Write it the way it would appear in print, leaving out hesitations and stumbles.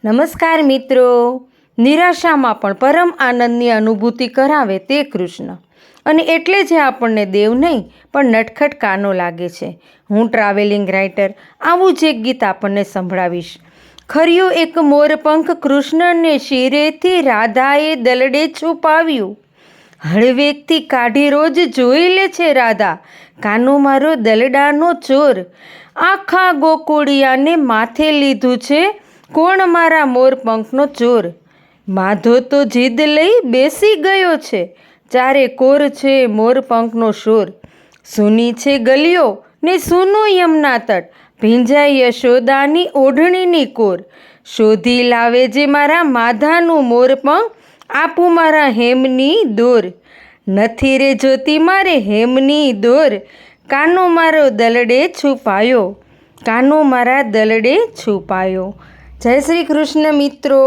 નમસ્કાર મિત્રો. નિરાશામાં પણ પરમ આનંદની અનુભૂતિ કરાવે તે કૃષ્ણ, અને એટલે જ આપણને દેવ નહીં પણ નટખટ કાનો લાગે છે. હું ટ્રાવેલિંગ રાઇટર આવું જ એક ગીત આપણને સંભળાવીશ. ખર્યો એક મોરપંખ કૃષ્ણને શિરેથી રાધાએ દલડે છુપાવ્યું. હળવેકથી કાઢી રોજ જોઈ લે છે રાધા, કાનો મારો દલડાનો ચોર. આખા ગોકુળિયાને માથે લીધું છે, કોણ મારા મોરપંખનો ચોર. માધો તો જીદ લઈ બેસી ગયો છે, ચારે કોર છે મોરપંખનો શોર. સૂની છે ગલીઓ ને સૂનું યમુના તટ, ભીંજાઈ યશોદાની ઓઢણીની કોર. શોધી લાવે જે મારા માધાનું મોરપંખ, આપું મારા હેમની દોર. નથી રે જોતી મારે હેમની દોર, કાનો મારો દલડે છુપાયો, કાનો મારા દલડે છુપાયો. જય શ્રી કૃષ્ણ મિત્રો.